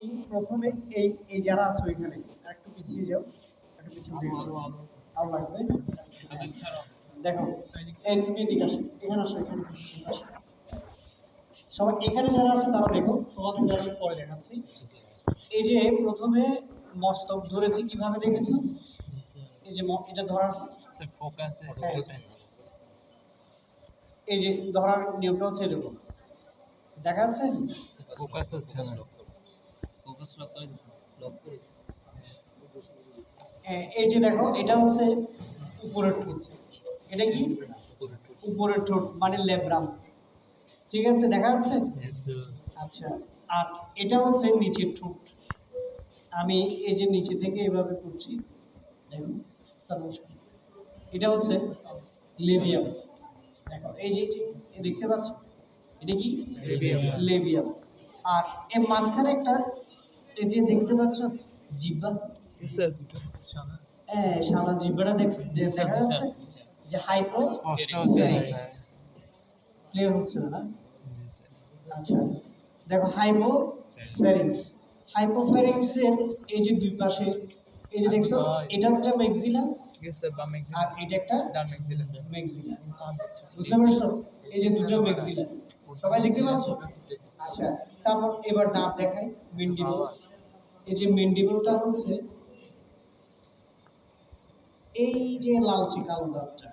প্রথমে এই যারা আছো এখানে একটু পিছিয়ে যাও, একটু পিছন দিকে আরো লাগবে। দেখো, এই তুমি এদিকে আসো, এখানে আসো, এখানে আসো। সবাই এখানে যারা আছে তারা দেখো, তোমাদেরকে আমি পরে দেখাচ্ছি। এই যে প্রথমে মস্তক ধরেছি, কিভাবে দেখেছো? এই যে এটা ধরার হ্যাঁ, এই যে ধরার নিয়মটা হচ্ছে এরকম, দেখা যাচ্ছে? ফোকাস হচ্ছে না। এই যে দেখো, এটা হচ্ছে উপরের ঠোঁট। এটা কি? উপরের ঠোঁট মানে লেব্রাম। ঠিক আছে, দেখা যাচ্ছে? আচ্ছা, আর এটা হচ্ছে নিচের ঠোঁট। আমি এই যে নিচে থেকে এভাবে করছি, দেখুন সামনে। এটা হচ্ছে লেবিয়াম। দেখো এই যে দেখতে পাচ্ছ, এটা কি? লেবিয়াম। লেবিয়াম। আর এর মাঝখানে একটা, এই যে দেখতে পাচ্ছ জিহ্বা, হ্যাঁ সাদা জিহ্বাটা দেখা যাচ্ছে যে হাইপো, স্পষ্ট হচ্ছে না স্যার। ক্লিয়ার হচ্ছে না? আচ্ছা, দেখো হাইপোফ্যারিংস। হাইপোফ্যারিংসের এই যে দুই পাশে, এই যে দেখছো, এটা একটা ম্যাক্সিলা আর এটা একটা ম্যাক্সিলা। বুঝতে পেরেছো? এই যে দুটো ম্যাক্সিলা, সবাই দেখতে পাচ্ছ? আচ্ছা, তারপর এবার দাঁত দেখাই, মেন্ডিবল। এই যে মেন্ডিবলটা হচ্ছে এই যে লালচে কালো দাঁতটা,